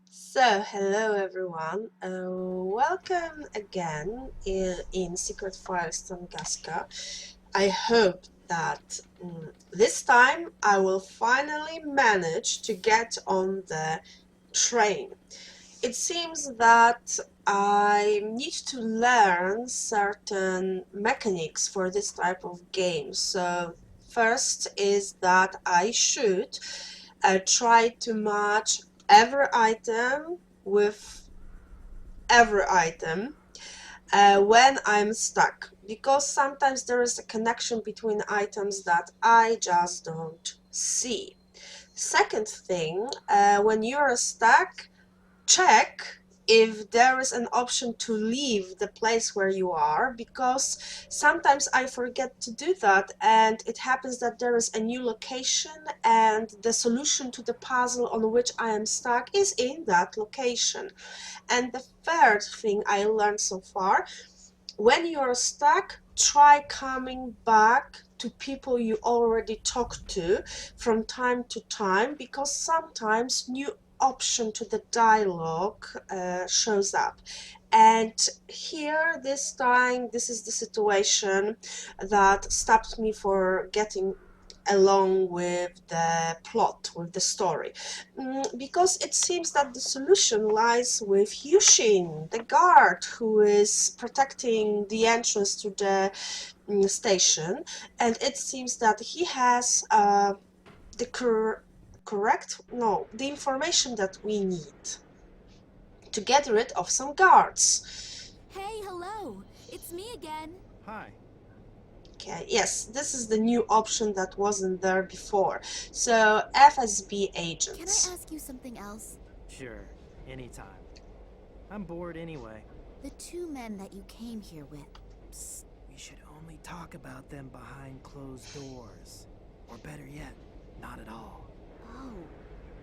So, hello everyone. Welcome again in Secret Files Tunguska. I hope that this time I will finally manage to get on the train. It seems that I need to learn certain mechanics for this type of game. So, first is that I should try to match every item with every item when I'm stuck, because sometimes there is a connection between items that I just don't see. Second thing, when you're stuck, check if there is an option to leave the place where you are, because sometimes I forget to do that and it happens that there is a new location and the solution to the puzzle on which I am stuck is in that location. And the third thing I learned so far, when you're stuck, try coming back to people you already talked to from time to time, because sometimes new option to the dialogue shows up. And here this time, this is the situation that stopped me for getting along with the plot, with the story, because it seems that the solution lies with Yushin, the guard who is protecting the entrance to the station, and it seems that he has the correct, no, the information that we need to get rid of some guards. Hey, hello! It's me again! Hi. Okay, yes, this is the new option that wasn't there before. So, FSB agents. Can I ask you something else? Sure, anytime. I'm bored anyway. The two men that you came here with. Psst, we should only talk about them behind closed doors. Or better yet, not at all. Oh,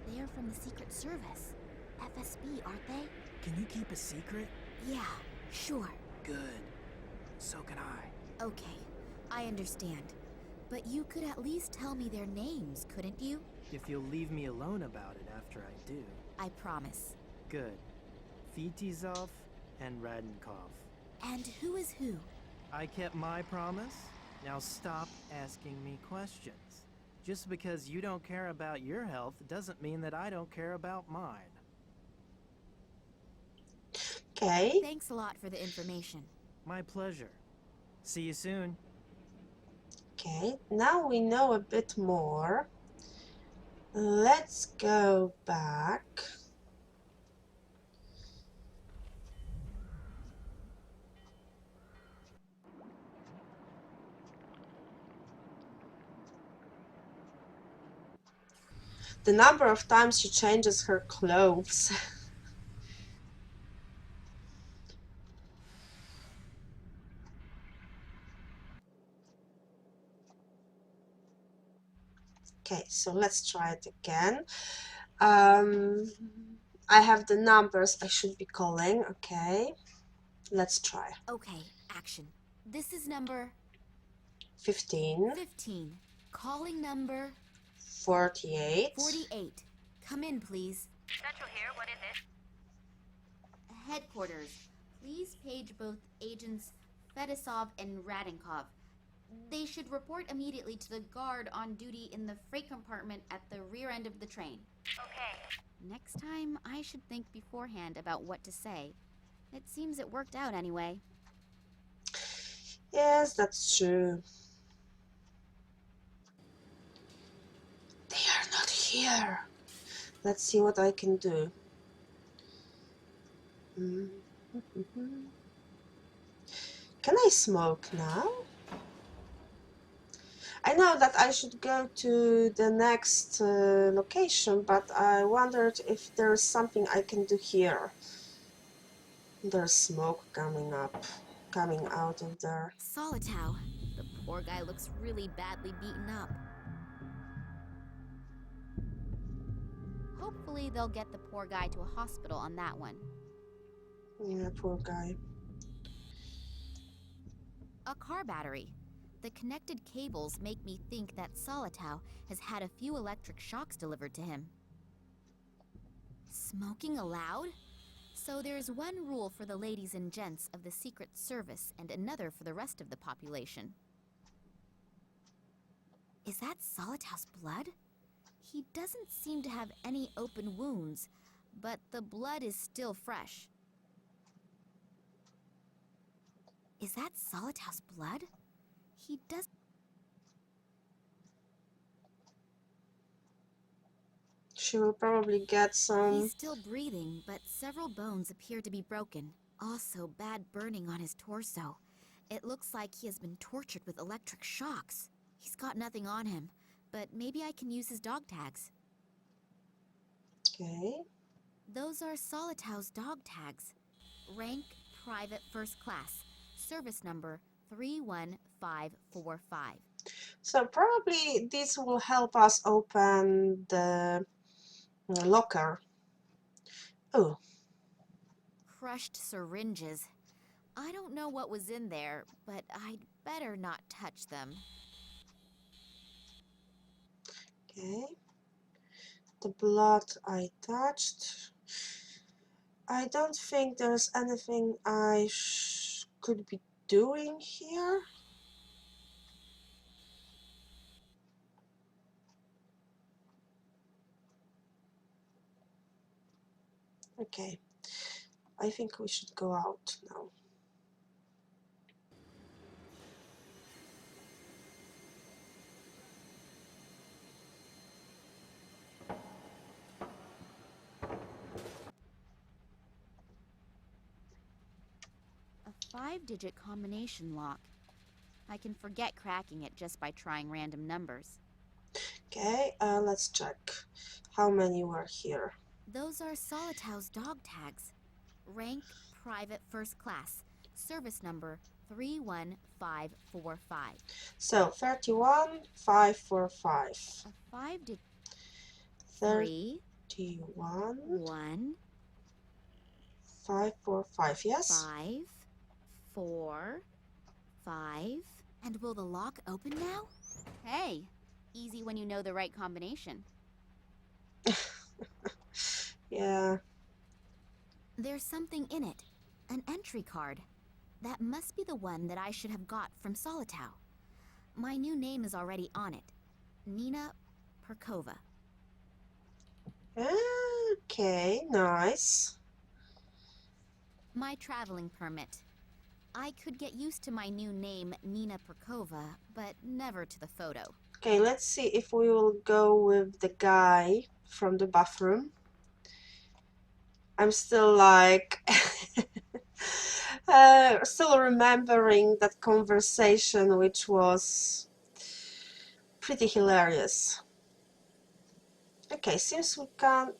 they are from the Secret Service. FSB, aren't they? Can you keep a secret? Yeah, sure. Good. So can I. Okay, I understand. But you could at least tell me their names, couldn't you? If you'll leave me alone about it after I do. I promise. Good. Fitizov and Radenkov. And who is who? I kept my promise. Now stop asking me questions. Just because you don't care about your health doesn't mean that I don't care about mine. Okay. Thanks a lot for the information. My pleasure. See you soon. Okay, now we know a bit more. Let's go back. The number of times she changes her clothes. Okay, so let's try it again. I have the numbers I should be calling. Okay, let's try. Okay, action. This is number 15, 15. Calling number 48. 48. Come in, please. Central here, what is it? Headquarters. Please page both agents Fedosov and Radenkov. They should report immediately to the guard on duty in the freight compartment at the rear end of the train. Okay. Next time, I should think beforehand about what to say. It seems it worked out anyway. Yes, that's true. They are not here. Let's see what I can do. Can I smoke now? I know that I should go to the next location, but I wondered if there's something I can do here. There's smoke coming out of there. Solitow. The poor guy looks really badly beaten up. Hopefully they'll get the poor guy to a hospital on that one. Yeah, poor guy. A car battery. The connected cables make me think that Solitow has had a few electric shocks delivered to him. Smoking allowed? So there's one rule for the ladies and gents of the Secret Service and another for the rest of the population. Is that Solitow's blood? He doesn't seem to have any open wounds, but the blood is still fresh. Is that Solitow's blood? He does. She will probably get some... He's still breathing, but several bones appear to be broken. Also, bad burning on his torso. It looks like he has been tortured with electric shocks. He's got nothing on him, but maybe I can use his dog tags. Okay. Those are Solitow's dog tags. Rank Private First Class. Service number 31545. So probably this will help us open the locker. Oh. Crushed syringes. I don't know what was in there, but I'd better not touch them. Okay. The blood I touched. I don't think there's anything I could be doing here. Okay. I think we should go out now. A 5-digit combination lock. I can forget cracking it just by trying random numbers. Okay, let's check how many were here. Those are Solitow's dog tags. Rank Private First Class. Service number 31545. So 31545. A 5-digit 31 1 545. Yes. 5 4 5. And will the lock open now? Hey, easy when you know the right combination. Yeah. There's something in it. An entry card. That must be the one that I should have got from Solitow. My new name is already on it. Nina Perkova. Okay, nice. My traveling permit. I could get used to my new name, Nina Perkova, but never to the photo. Okay, let's see if we will go with the guy from the bathroom. I'm still like still remembering that conversation, which was pretty hilarious. Okay, seems we can...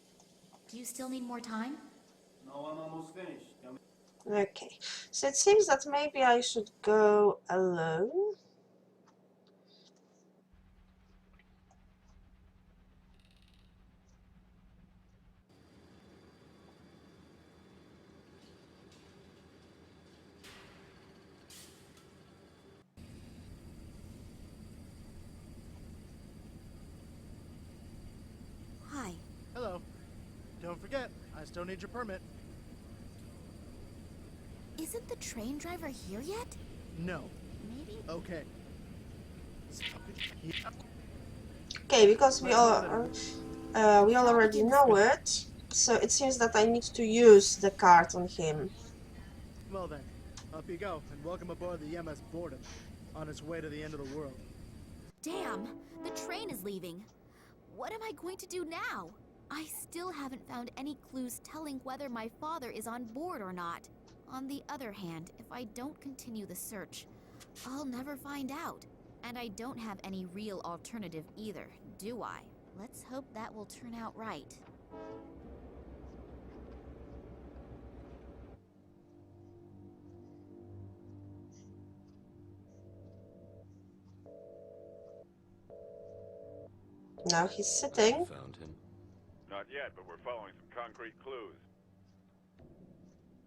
Do you still need more time? No, I'm almost finished. Okay, so it seems that maybe I should go alone. Hi. Hello. Don't forget, I still need your permit. Isn't the train driver here yet? No. Maybe. Okay. Okay, because we already know it, so it seems that I need to use the card on him. Well then, up you go, and welcome aboard the MS Boredom, on its way to the end of the world. Damn, the train is leaving. What am I going to do now? I still haven't found any clues telling whether my father is on board or not. On the other hand, if I don't continue the search, I'll never find out. And I don't have any real alternative either, do I? Let's hope that will turn out right. Now he's sitting. Found him. Not yet, but we're following some concrete clues.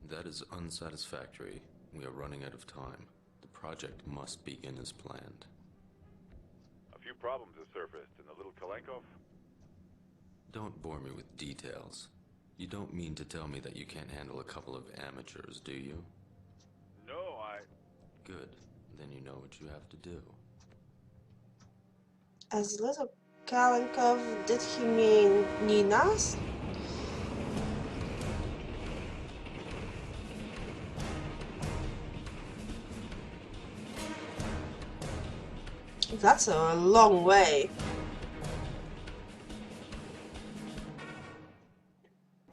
That is unsatisfactory. We are running out of time. The project must begin as planned. A few problems have surfaced in the little Kalenkov. Don't bore me with details. You don't mean to tell me that you can't handle a couple of amateurs, do you? No, Good. Then you know what you have to do. As little Kalenkov, did he mean Nina's? That's a long way.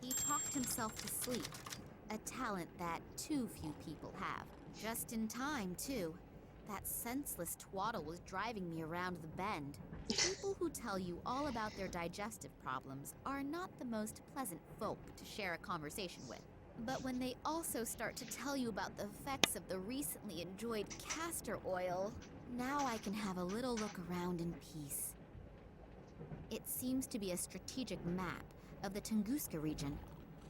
He talked himself to sleep, a talent that too few people have. Just in time, too. That senseless twaddle was driving me around the bend. People who tell you all about their digestive problems are not the most pleasant folk to share a conversation with. But when they also start to tell you about the effects of the recently enjoyed castor oil, now I can have a little look around in peace. It seems to be a strategic map of the Tunguska region.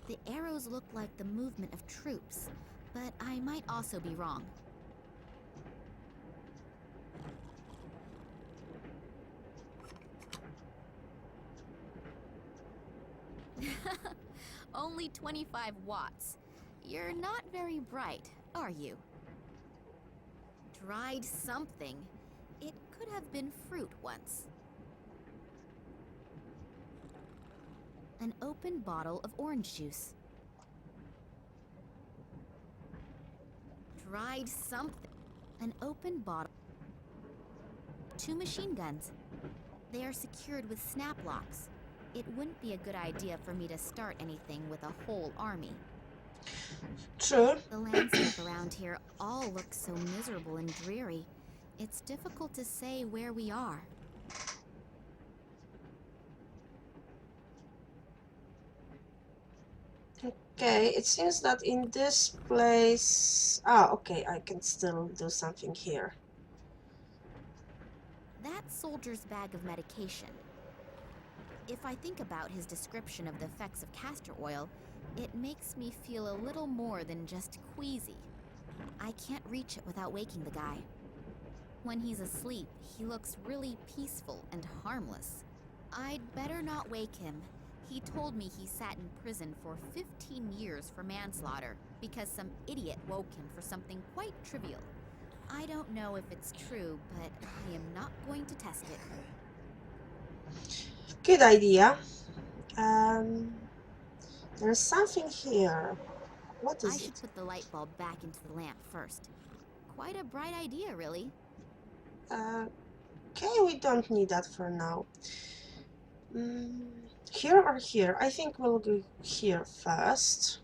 The arrows look like the movement of troops, but I might also be wrong. Only 25 watts. You're not very bright, are you? Dried something. It could have been fruit once. An open bottle of orange juice. Dried something. An open bottle. 2 machine guns. They are secured with snap locks. It wouldn't be a good idea for me to start anything with a whole army. True. The landscape around here all looks so miserable and dreary. It's difficult to say where we are. Okay, it seems that in this place... Ah, okay, I can still do something here. That soldier's bag of medication. If I think about his description of the effects of castor oil, it makes me feel a little more than just queasy. I can't reach it without waking the guy. When he's asleep, he looks really peaceful and harmless. I'd better not wake him. He told me he sat in prison for 15 years for manslaughter because some idiot woke him for something quite trivial. I don't know if it's true, but I am not going to test it. Good idea. There's something here. What I is should it? put the light bulb back into the lamp first. Quite a bright idea, really. Okay, we don't need that for now. Here or here? I think we'll go here first.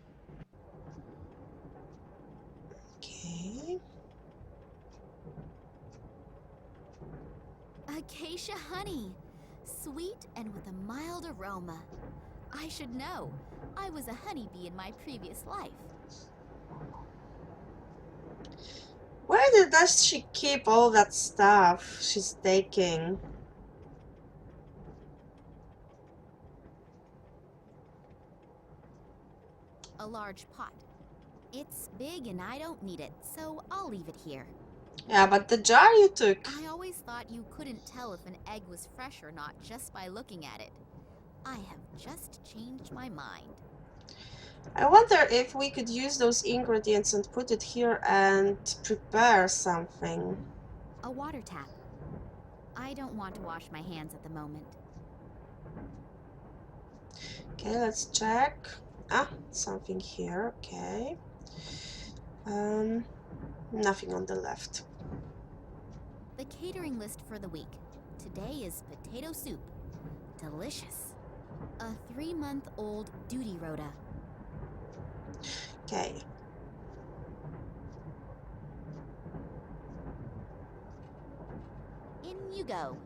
Okay. Acacia honey. Sweet and with a mild aroma. I should know. I was a honeybee in my previous life. Where does she keep all that stuff she's taking? A large pot. It's big and I don't need it, so I'll leave it here. Yeah, but the jar you took. I always thought you couldn't tell if an egg was fresh or not just by looking at it. I have just changed my mind. I wonder if we could use those ingredients and put it here and prepare something. A water tap. I don't want to wash my hands at the moment. Okay, let's check. Ah, something here. Okay. Nothing on the left. The catering list for the week. Today is potato soup. Delicious. A 3-month-old duty rota. Okay. In you go.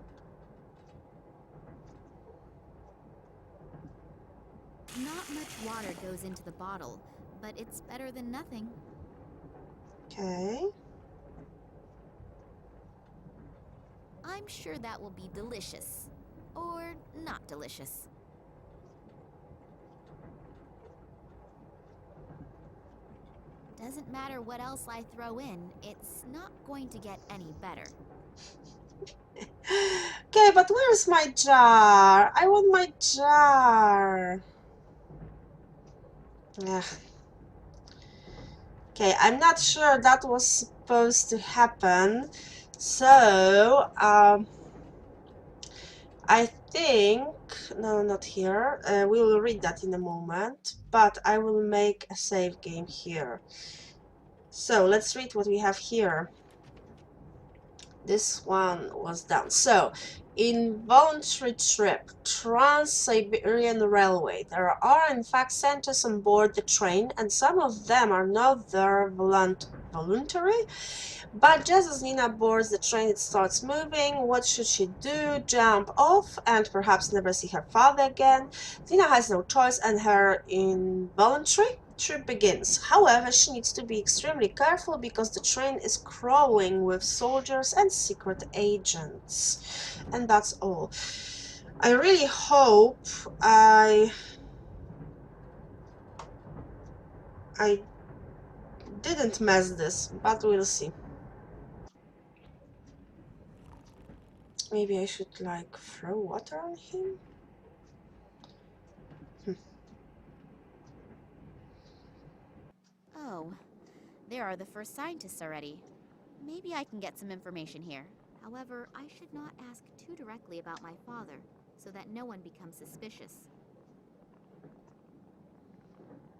Not much water goes into the bottle, but it's better than nothing. Okay. I'm sure that will be delicious. Or not delicious. doesn't matter what else I throw in, it's not going to get any better. Okay, but where's my jar? I want my jar. Ugh. Okay, I'm not sure that was supposed to happen. So, I think, no, not here. We will read that in a moment, but I will make a save game here. So let's read what we have here. This one was done. So, involuntary trip, Trans-Siberian Railway. There are in fact scientists on board the train, and some of them are not there voluntary. But just as Nina boards the train, it starts moving. What should she do? Jump off and perhaps never see her father again? Nina has no choice, and her involuntary trip begins. However, she needs to be extremely careful because the train is crawling with soldiers and secret agents. And that's all. I really hope I didn't mess this, but we'll see. Maybe I should like throw water on him? Oh, there are the first scientists already. Maybe I can get some information here. However, I should not ask too directly about my father, so that no one becomes suspicious.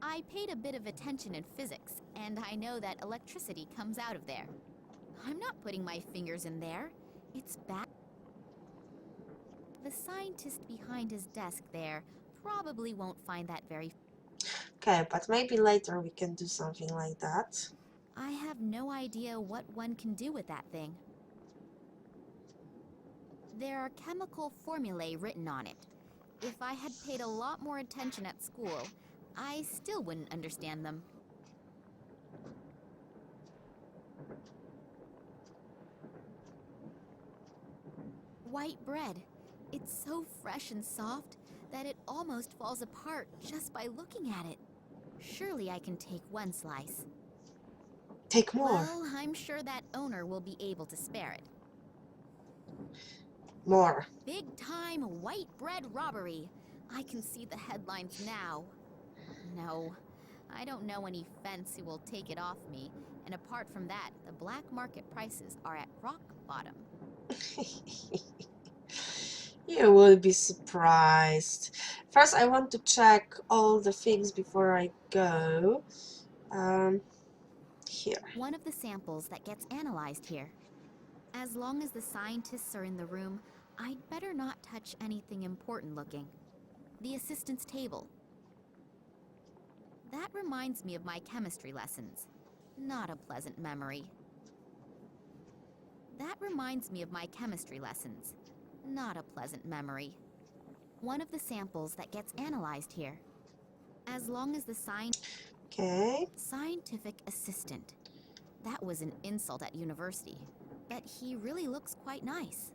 I paid a bit of attention in physics, and I know that electricity comes out of there. I'm not putting my fingers in there. It's bad. The scientist behind his desk there probably won't find that very... Okay, but maybe later we can do something like that. I have no idea what one can do with that thing. There are chemical formulae written on it. If I had paid a lot more attention at school, I still wouldn't understand them. White bread. It's so fresh and soft that it almost falls apart just by looking at it. Surely I can take one slice. Take more. Well, I'm sure that owner will be able to spare it. More. Big time white bread robbery. I can see the headlines now. No, I don't know any fence who will take it off me, and apart from that, the black market prices are at rock bottom. You will be surprised. First, I want to check all the things before I go. Here. One of the samples that gets analyzed here. As long as the scientists are in the room, I'd better not touch anything important looking. The assistant's table. That reminds me of my chemistry lessons. Not a pleasant memory. That reminds me of my chemistry lessons. Not a pleasant memory. One of the samples that gets analyzed here. As long as the Okay. scientific assistant. That was an insult at university, but he really looks quite nice.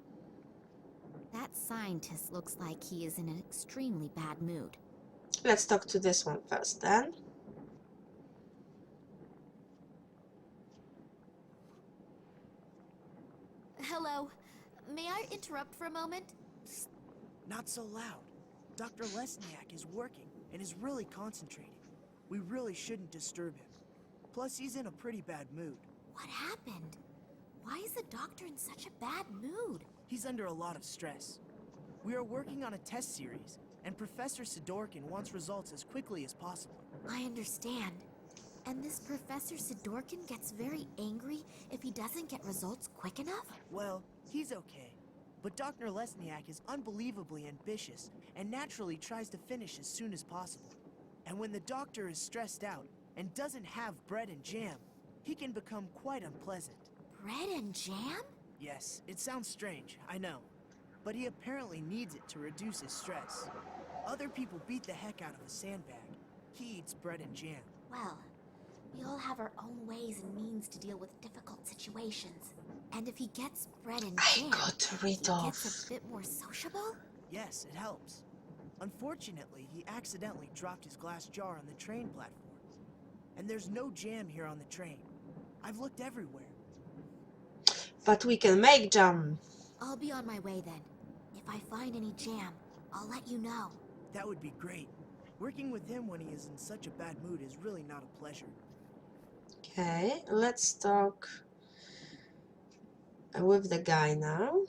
That scientist looks like he is in an extremely bad mood. Let's talk to this one first then. Hello. May I interrupt for a moment? Psst. Not so loud. Dr. Lesniak is working and is really concentrating. We really shouldn't disturb him. Plus, he's in a pretty bad mood. What happened? Why is the doctor in such a bad mood? He's under a lot of stress. We are working on a test series, and Professor Sidorkin wants results as quickly as possible. I understand. And this Professor Sidorkin gets very angry if he doesn't get results quick enough? Well, he's okay. But Dr. Lesniak is unbelievably ambitious and naturally tries to finish as soon as possible. And when the doctor is stressed out and doesn't have bread and jam, he can become quite unpleasant. Bread and jam? Yes, it sounds strange, I know. But he apparently needs it to reduce his stress. Other people beat the heck out of a sandbag. He eats bread and jam. Well, we all have our own ways and means to deal with difficult situations. And if he gets bread and jam, I got to read he off. gets a bit more sociable? Yes, it helps. Unfortunately, he accidentally dropped his glass jar on the train platform. and there's no jam here on the train. I've looked everywhere. But we can make jam. I'll be on my way then. If I find any jam, I'll let you know. That would be great. Working with him when he is in such a bad mood is really not a pleasure. Okay, let's talk with the guy now.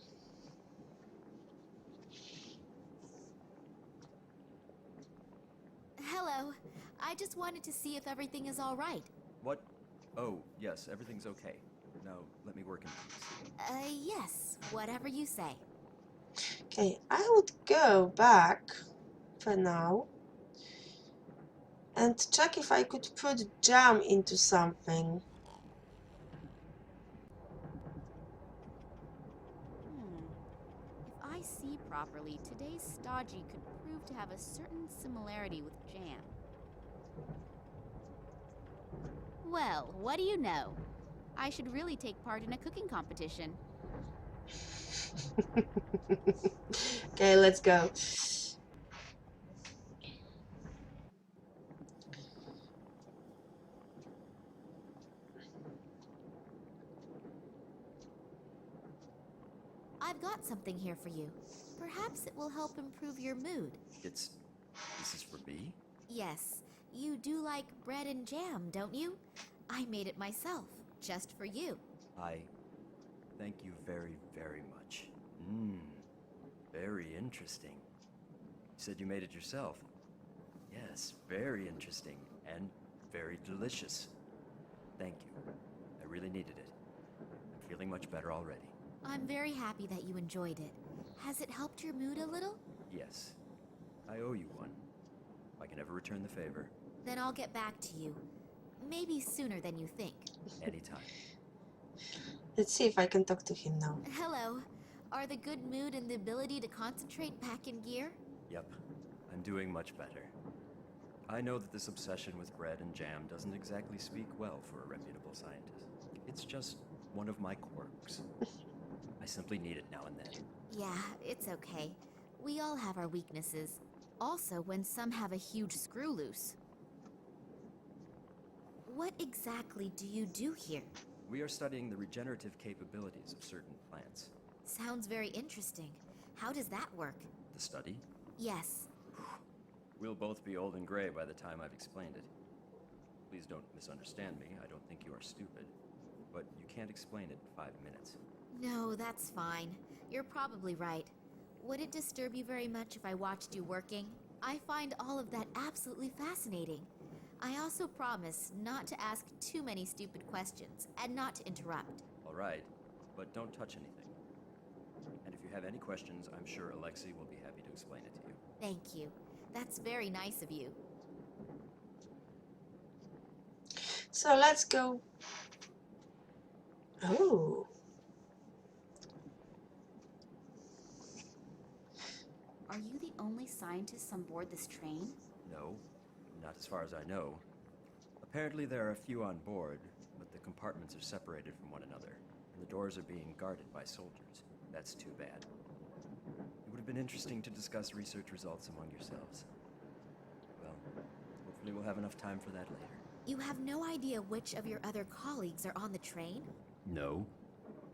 Hello. I just wanted to see if everything is all right. What? Oh, yes, everything's okay. Now, let me work in peace. Yes, whatever you say. Okay, I would go back for now and check if I could put jam into something. If I see properly, today's stodgy could prove to have a certain similarity with jam. Well, what do you know? I should really take part in a cooking competition. Okay, let's go. I've got something here for you. Perhaps it will help improve your mood. This is for me? Yes, you do like bread and jam, don't you? I made it myself, just for you. Thank you very, very much. Very interesting. You said you made it yourself. Yes, very interesting and very delicious. Thank you. I really needed it. I'm feeling much better already. I'm very happy that you enjoyed it. Has it helped your mood a little? Yes. I owe you one. If I can ever return the favor. Then I'll get back to you. Maybe sooner than you think. Anytime. Let's see if I can talk to him now. Hello. Are the good mood and the ability to concentrate back in gear? Yep. I'm doing much better. I know that this obsession with bread and jam doesn't exactly speak well for a reputable scientist. It's just one of my quirks. I simply need it now and then. Yeah, it's okay. We all have our weaknesses. Also, when some have a huge screw loose. What exactly do you do here? We are studying the regenerative capabilities of certain plants. Sounds very interesting. How does that work? The study? Yes. We'll both be old and gray by the time I've explained it. Please don't misunderstand me. I don't think you are stupid. But you can't explain it in 5 minutes. No, that's fine. You're probably right. Would it disturb you very much if I watched you working? I find all of that absolutely fascinating. I also promise not to ask too many stupid questions and not to interrupt. All right, but don't touch anything. And if you have any questions, I'm sure Alexei will be happy to explain it to you. Thank you. That's very nice of you. So let's go. Oh. Are you the only scientist on board this train? No, not as far as I know. Apparently there are a few on board, but the compartments are separated from one another, and the doors are being guarded by soldiers. That's too bad. It would have been interesting to discuss research results among yourselves. Well, hopefully we'll have enough time for that later. You have no idea which of your other colleagues are on the train? No.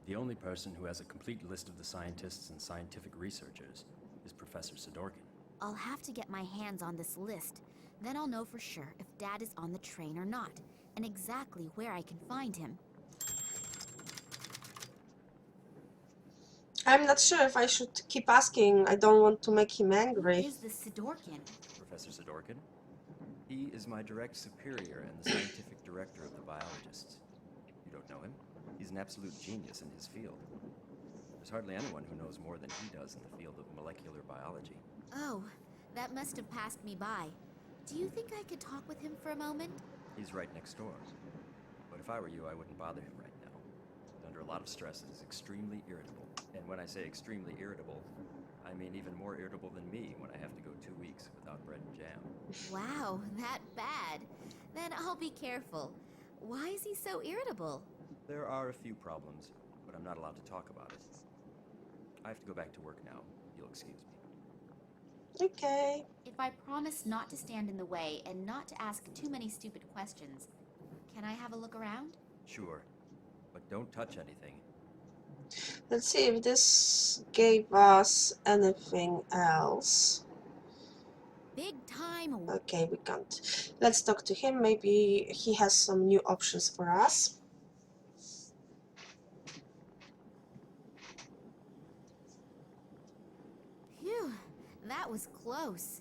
The only person who has a complete list of the scientists and scientific researchers is Professor Sidorkin. I'll have to get my hands on this list. Then I'll know for sure if Dad is on the train or not, and exactly where I can find him. I'm not sure if I should keep asking. I don't want to make him Who angry. is this Sidorkin? Professor Sidorkin? He is my direct superior and the scientific director of the biologists. You don't know him? He's an absolute genius in his field. There's hardly anyone who knows more than he does in the field of molecular biology. Oh, that must have passed me by. Do you think I could talk with him for a moment? He's right next door. But if I were you, I wouldn't bother him right now. Under a lot of stress, he's extremely irritable. And when I say extremely irritable, I mean even more irritable than me when I have to go 2 weeks without bread and jam. Wow, that bad. Then I'll be careful. Why is he so irritable? There are a few problems, but I'm not allowed to talk about it. I have to go back to work now. You'll excuse me. Okay. If I promise not to stand in the way and not to ask too many stupid questions, can I have a look around? Sure, but don't touch anything. Let's see if this gave us anything else. Big time. Okay, we can't. Let's talk to him. Maybe he has some new options for us. Phew, that was close.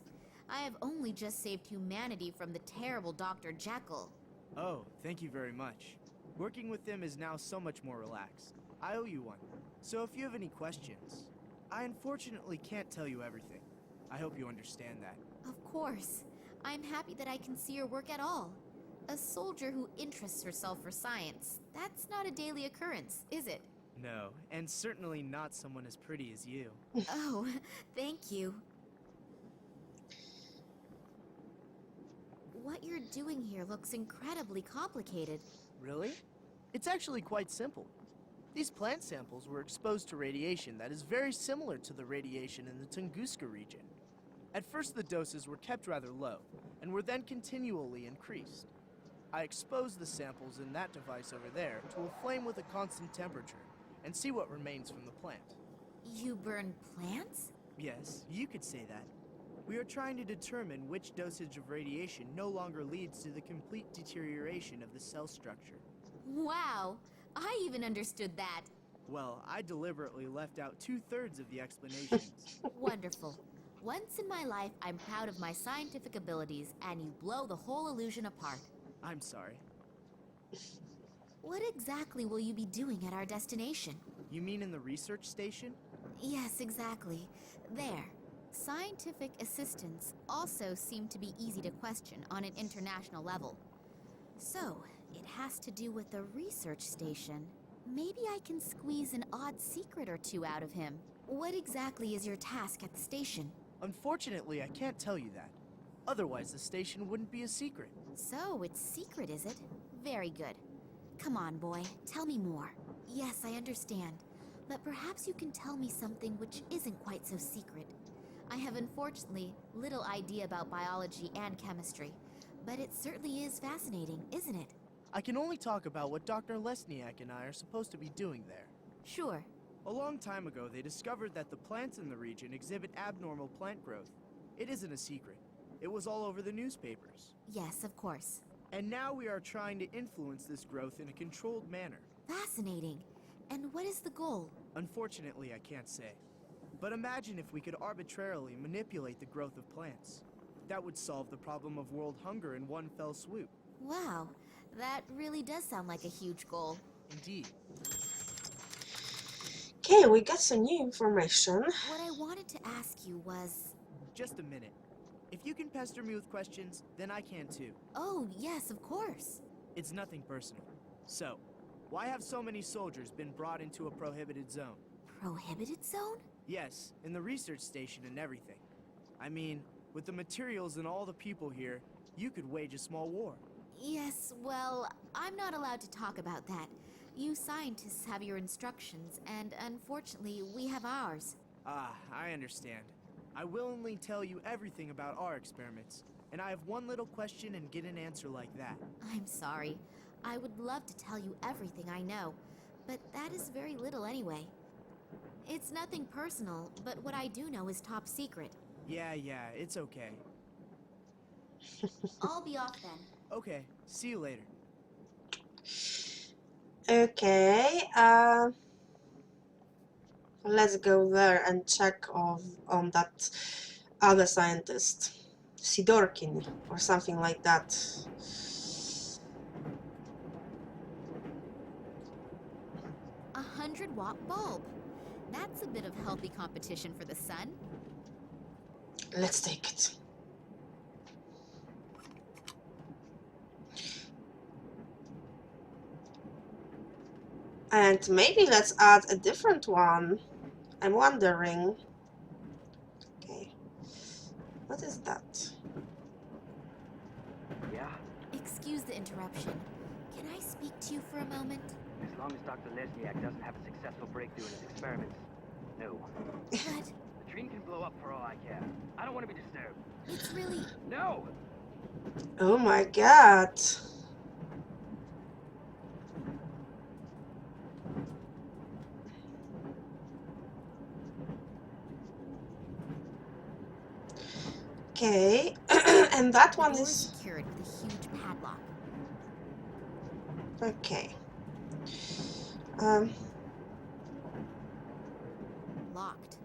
I have only just saved humanity from the terrible Dr. Jekyll. Oh, thank you very much. Working with them is now so much more relaxed. I owe you one. So if you have any questions, I unfortunately can't tell you everything. I hope you understand that. Of course. I'm happy that I can see your work at all. A soldier who interests herself for science, that's not a daily occurrence, is it? No, and certainly not someone as pretty as you. Oh, thank you. What you're doing here looks incredibly complicated. Really? It's actually quite simple. These plant samples were exposed to radiation that is very similar to the radiation in the Tunguska region. At first the doses were kept rather low, and were then continually increased. I exposed the samples in that device over there to a flame with a constant temperature, and see what remains from the plant. You burn plants? Yes, you could say that. We are trying to determine which dosage of radiation no longer leads to the complete deterioration of the cell structure. Wow, I even understood that. Well, I deliberately left out 2/3 of the explanations. Wonderful. Once in my life, I'm proud of my scientific abilities, and you blow the whole illusion apart. I'm sorry. What exactly will you be doing at our destination? You mean in the research station? Yes, exactly. There. Scientific assistants also seem to be easy to question on an international level. So, it has to do with the research station. Maybe I can squeeze an odd secret or two out of him. What exactly is your task at the station? Unfortunately, I can't tell you that. Otherwise, the station wouldn't be a secret. So, it's secret, is it? Very good. Come on, boy. Tell me more. Yes, I understand. But perhaps you can tell me something which isn't quite so secret. I have unfortunately little idea about biology and chemistry, but it certainly is fascinating, isn't it? I can only talk about what Dr. Lesniak and I are supposed to be doing there. Sure. A long time ago, they discovered that the plants in the region exhibit abnormal plant growth. It isn't a secret. It was all over the newspapers. Yes, of course. And now we are trying to influence this growth in a controlled manner. Fascinating. And what is the goal? Unfortunately, I can't say. But imagine if we could arbitrarily manipulate the growth of plants. That would solve the problem of world hunger in one fell swoop. Wow, that really does sound like a huge goal. Indeed. Okay, we got some new information. What I wanted to ask you was... Just a minute. If you can pester me with questions, then I can too. Oh, yes, of course. It's nothing personal. So, why have so many soldiers been brought into a prohibited zone? Prohibited zone? Yes, in the research station and everything. I mean, with the materials and all the people here, you could wage a small war. Yes, well, I'm not allowed to talk about that. You scientists have your instructions, and unfortunately, we have ours. Ah, I understand. I willingly tell you everything about our experiments, and I have one little question and get an answer like that. I'm sorry. I would love to tell you everything I know, but that is very little anyway. It's nothing personal, but what I do know is top secret. Yeah, it's okay. I'll be off then. Okay, see you later. Okay, let's go there and check on that other scientist, Sidorkin, or something like that. A 100-watt bulb. That's a bit of healthy competition for the sun. Let's take it. And maybe let's add a different one. I'm wondering. Okay. What is that? Yeah, Excuse the interruption. Can I speak to you for a moment? as long as Dr. Lesniak doesn't have a successful breakthrough in his experiments. No. But The train can blow up for all I care. I don't want to be disturbed. It's really... No! Oh my god. Okay, and that one The door is... secured with a huge padlock. Okay. Locked.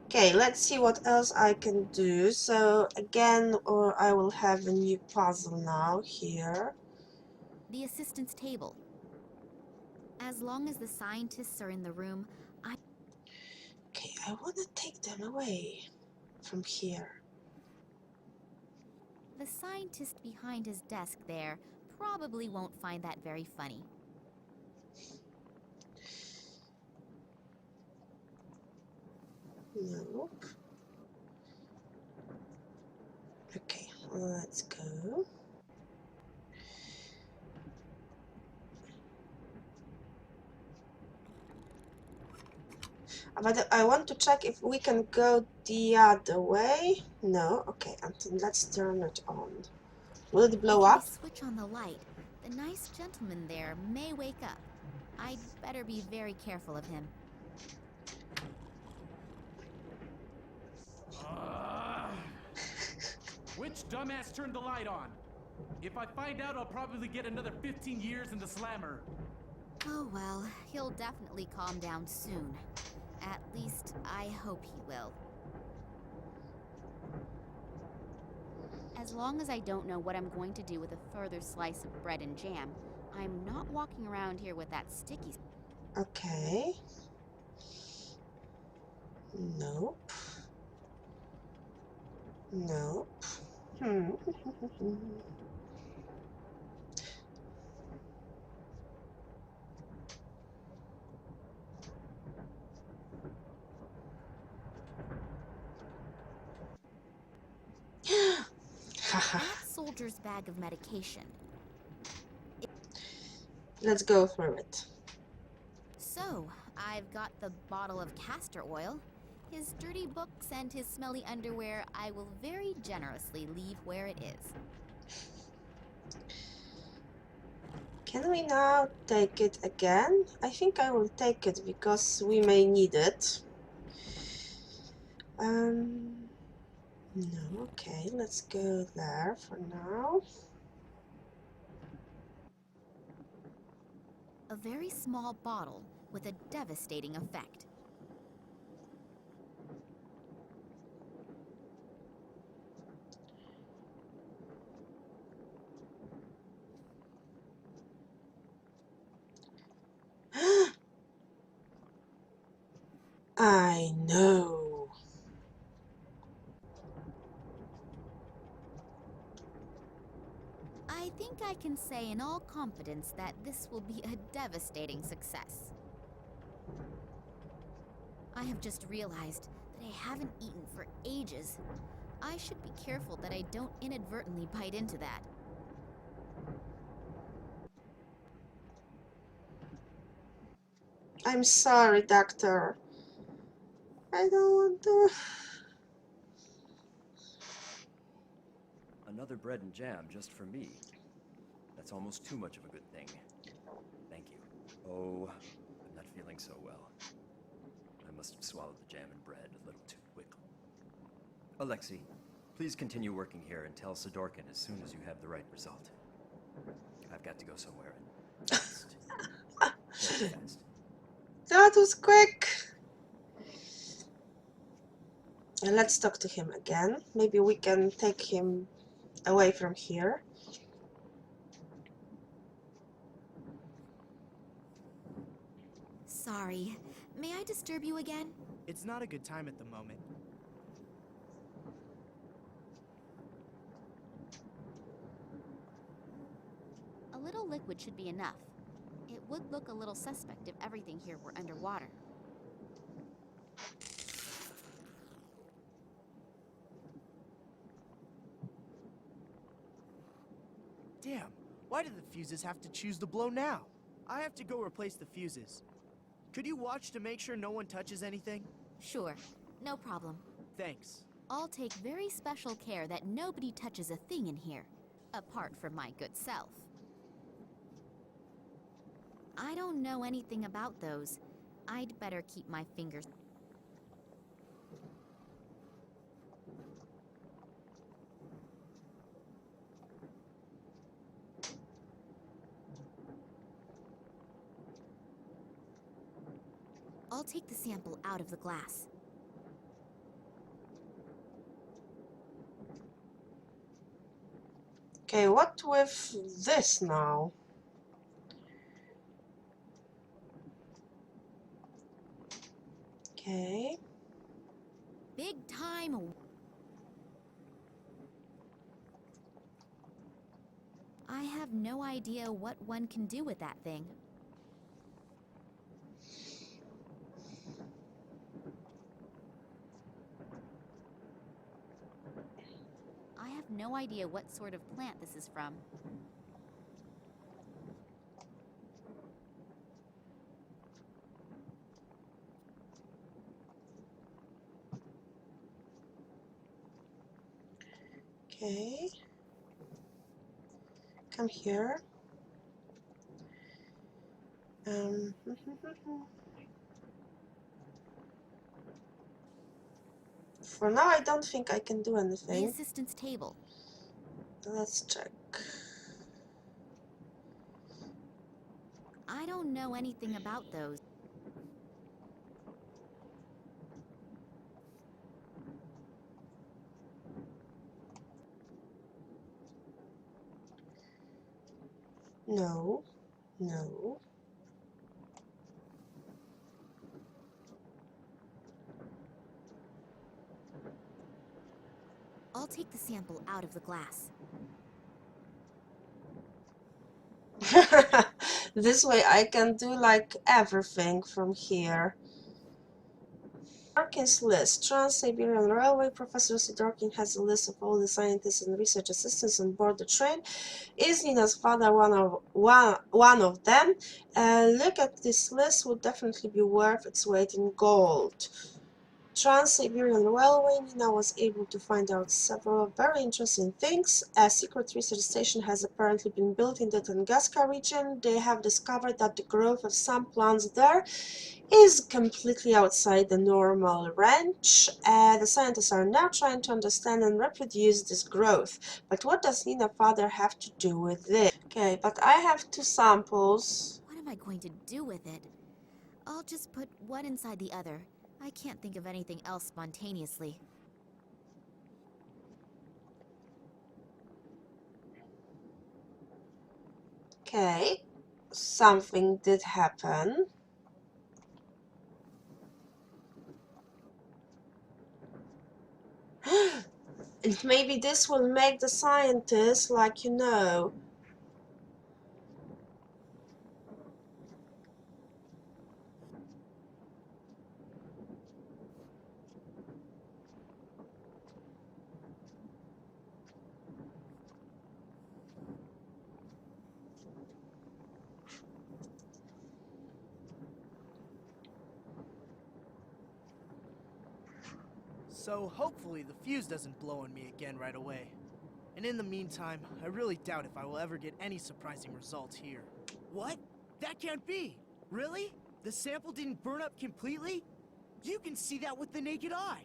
Okay, let's see what else I can do. So again, or I will have a new puzzle now here. The assistant's table. As long as the scientists are in the room, Okay, I want to take them away from here. the scientist behind his desk there probably won't find that very funny. Nope. Okay, let's go. But I want to check if we can go the other way. No, okay, and let's turn it on. Will it blow If I up? switch on the light, the nice gentleman there may wake up. I'd better be very careful of him. Which dumbass turned the light on? If I find out, I'll probably get another 15 years in the slammer. Oh well, he'll definitely calm down soon. At least, I hope he will. As long as I don't know what I'm going to do with a further slice of bread and jam, I'm not walking around here with that sticky... Okay. Nope. Nope. That soldier's bag of medication. Let's go through it. So, I've got the bottle of castor oil, his dirty books, and his smelly underwear I will very generously leave where it is. Can we now take it again? I think I will take it because we may need it. No, okay, let's go there for now. A very small bottle with a devastating effect. I know. I think I can say in all confidence that this will be a devastating success. I have just realized that I haven't eaten for ages. I should be careful that I don't inadvertently bite into that. I'm sorry, doctor. I don't want to. Another bread and jam just for me. That's almost too much of a good thing. Thank you. Oh, I'm not feeling so well. I must have swallowed the jam and bread a little too quickly. Alexei, please continue working here and tell Sidorkin as soon as you have the right result. I've got to go somewhere and fast. Very fast. That was quick. And let's talk to him again. Maybe we can take him away from here. Sorry. May I disturb you again? It's not a good time at the moment. A little liquid should be enough. It would look a little suspect if everything here were underwater. Damn, why did the fuses have to choose to blow now? I have to go replace the fuses. Could you watch to make sure no one touches anything? Sure, no problem. Thanks. I'll take very special care that nobody touches a thing in here, apart from my good self. I don't know anything about those. I'd better keep my fingers. I'll take the sample out of the glass. Okay, what with this now? Okay. Big time. I have no idea what one can do with that thing. I have no idea what sort of plant this is from. Okay. Come here. For now, I don't think I can do The anything. assistant's table. Let's check. I don't know anything about those. No. No. I'll take the sample out of the glass. This way I can do like everything from here. Sidorkin's list. Trans-Siberian Railway. Professor Sidorkin has a list of all the scientists and research assistants on board the train. Is Nina's father one of them? Look at this list, would definitely be worth its weight in gold. Trans-Siberian Railway. Nina was able to find out several very interesting things. A secret research station has apparently been built in the Tunguska region. They have discovered that the growth of some plants there is completely outside the normal range. The scientists are now trying to understand and reproduce this growth. But what does Nina's father have to do with this? Okay, but I have 2 samples. What am I going to do with it? I'll just put one inside the other. I can't think of anything else spontaneously. Okay, something did happen. And maybe this will make the scientists, like, So hopefully the fuse doesn't blow on me again right away. And in the meantime, I really doubt if I will ever get any surprising results here. What? That can't be! Really? The sample didn't burn up completely? You can see that with the naked eye!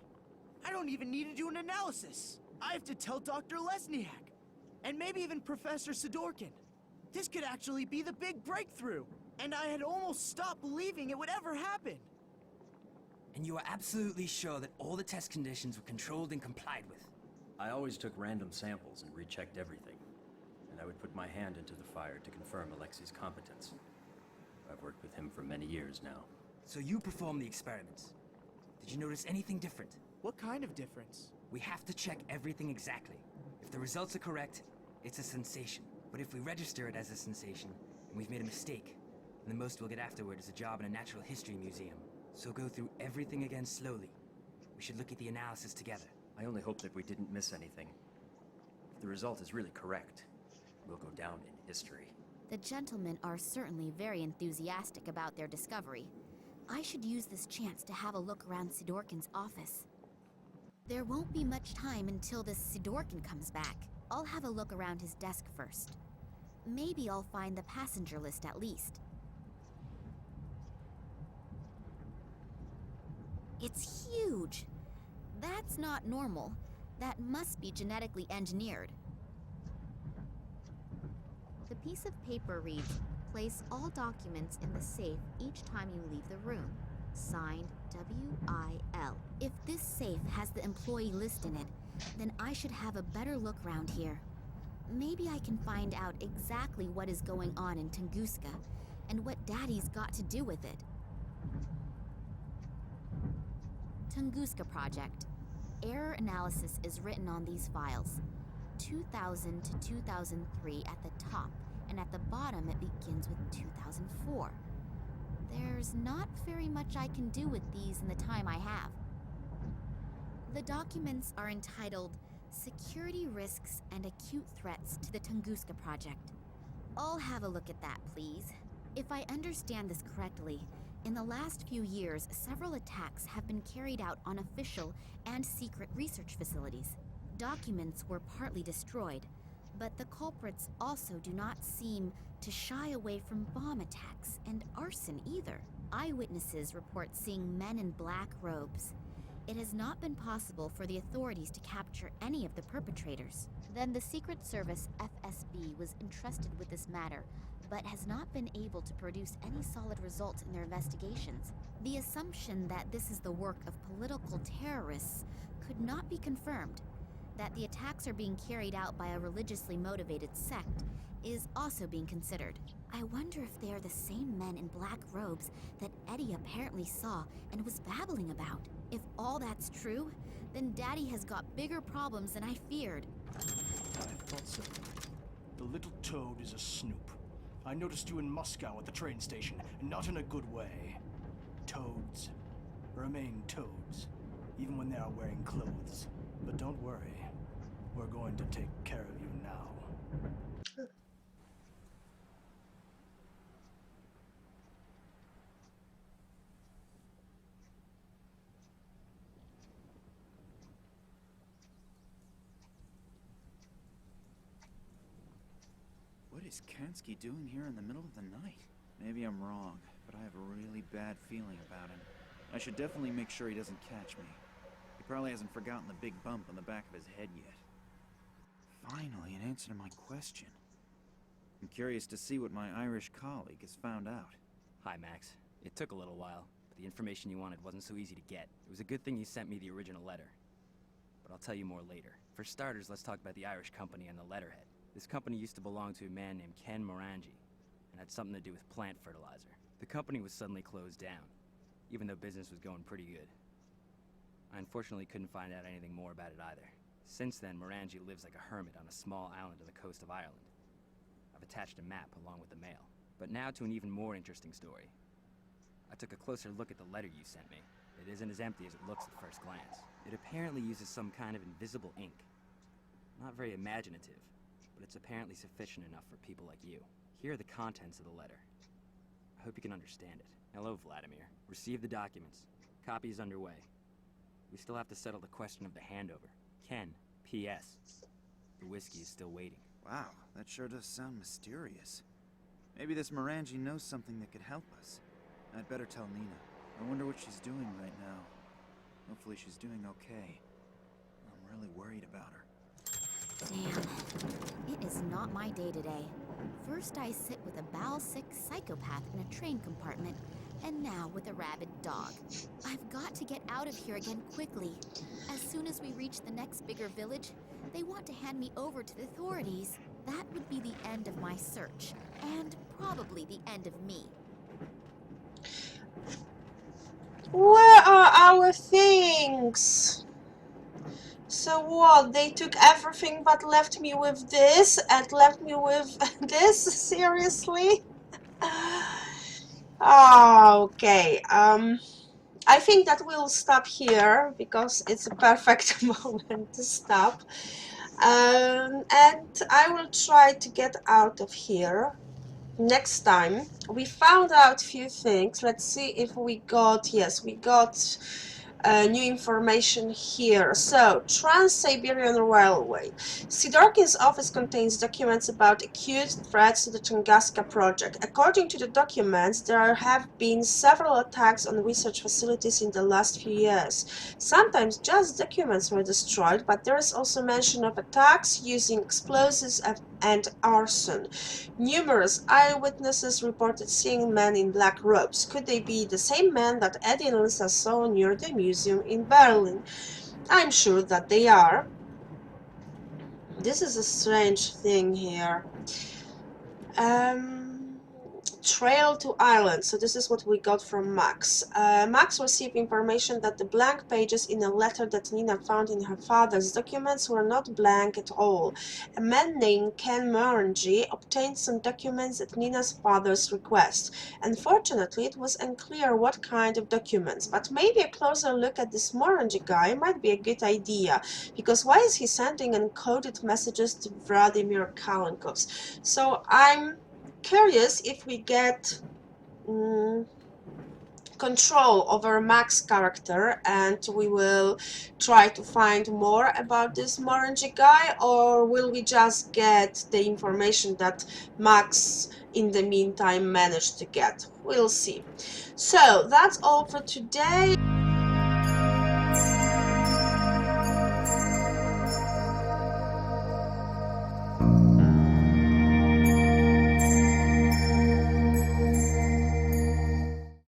I don't even need to do an analysis! I have to tell Dr. Lesniak! And maybe even Professor Sidorkin! This could actually be the big breakthrough! And I had almost stopped believing it would ever happen! And you are absolutely sure that all the test conditions were controlled and complied with? I always took random samples and rechecked everything. And I would put my hand into the fire to confirm Alexei's competence. I've worked with him for many years now. So you performed the experiments. Did you notice anything different? What kind of difference? We have to check everything exactly. If the results are correct, it's a sensation. But if we register it as a sensation, and we've made a mistake, then the most we'll get afterward is a job in a natural history museum. So go through everything again slowly. We should look at the analysis together. I only hope that we didn't miss anything. If the result is really correct, we'll go down in history. The gentlemen are certainly very enthusiastic about their discovery. I should use this chance to have a look around Sidorkin's office. There won't be much time until this Sidorkin comes back. I'll have a look around his desk first. Maybe I'll find the passenger list at least. It's huge! That's not normal. That must be genetically engineered. The piece of paper reads, "Place all documents in the safe each time you leave the room. Signed, W.I.L." If this safe has the employee list in it, then I should have a better look round here. Maybe I can find out exactly what is going on in Tunguska and what Daddy's got to do with it. Tunguska Project. Error analysis is written on these files. 2000 to 2003 at the top, and at the bottom it begins with 2004. There's not very much I can do with these in the time I have. The documents are entitled Security Risks and Acute Threats to the Tunguska Project. I'll have a look at that, please. If I understand this correctly, in the last few years, several attacks have been carried out on official and secret research facilities. Documents were partly destroyed, but the culprits also do not seem to shy away from bomb attacks and arson either. Eyewitnesses report seeing men in black robes. It has not been possible for the authorities to capture any of the perpetrators. Then the Secret Service FSB was entrusted with this matter, but has not been able to produce any solid results in their investigations. The assumption that this is the work of political terrorists could not be confirmed. That the attacks are being carried out by a religiously motivated sect is also being considered. I wonder if they are the same men in black robes that Eddie apparently saw and was babbling about. If all that's true, then Daddy has got bigger problems than I feared. I thought so. The little toad is a snoop. I noticed you in Moscow at the train station, and not in a good way. Toads remain toads, even when they are wearing clothes. But don't worry, we're going to take care of you now. What is Kansky doing here in the middle of the night? Maybe I'm wrong, but I have a really bad feeling about him. I should definitely make sure he doesn't catch me. He probably hasn't forgotten the big bump on the back of his head yet. Finally, an answer to my question. I'm curious to see what my Irish colleague has found out. Hi, Max. It took a little while, but the information you wanted wasn't so easy to get. It was a good thing you sent me the original letter. But I'll tell you more later. For starters, let's talk about the Irish company and the letterhead. This company used to belong to a man named Ken Morangi, and had something to do with plant fertilizer. The company was suddenly closed down, even though business was going pretty good. I unfortunately couldn't find out anything more about it either. Since then, Morangi lives like a hermit on a small island on the coast of Ireland. I've attached a map along with the mail. But now to an even more interesting story. I took a closer look at the letter you sent me. It isn't as empty as it looks at first glance. It apparently uses some kind of invisible ink. Not very imaginative, but it's apparently sufficient enough for people like you. Here are the contents of the letter. I hope you can understand it. Hello, Vladimir. Receive the documents. Copy is underway. We still have to settle the question of the handover. Ken, P.S. The whiskey is still waiting. Wow, that sure does sound mysterious. Maybe this Morangi knows something that could help us. I'd better tell Nina. I wonder what she's doing right now. Hopefully she's doing okay. I'm really worried about her. Damn. It is not my day today. First I sit with a bowel-sick psychopath in a train compartment, and now with a rabid dog. I've got to get out of here again quickly. As soon as we reach the next bigger village, they want to hand me over to the authorities. That would be the end of my search, and probably the end of me. Where are our things? So what? They took everything but left me with this and left me with this? Seriously? Oh, okay. I think that we'll stop here because it's a perfect moment to stop. And I will try to get out of here. next time we found out a few things. Let's see if we got, yes, we got new information here. So, Trans-Siberian Railway. Sidorkin's office contains documents about acute threats to the Tunguska project. According to the documents, there have been several attacks on research facilities in the last few years. Sometimes just documents were destroyed, but there is also mention of attacks using explosives and arson. Numerous eyewitnesses reported seeing men in black robes. Could they be the same men that Eddie and Lisa saw near the museum in Berlin? I'm sure that they are. This is a strange thing here. Trail to Ireland. So this is what we got from Max. Max received information that the blank pages in a letter that Nina found in her father's documents were not blank at all. A man named Ken Morangi obtained some documents at Nina's father's request. Unfortunately, it was unclear what kind of documents, but maybe a closer look at this Morangi guy might be a good idea, because why is he sending encoded messages to Vladimir Kalenkovs? So I'm curious if we get control over Mac's character and we will try to find more about this Morangi guy, or will we just get the information that Max in the meantime managed to get? We'll see. So that's all for today.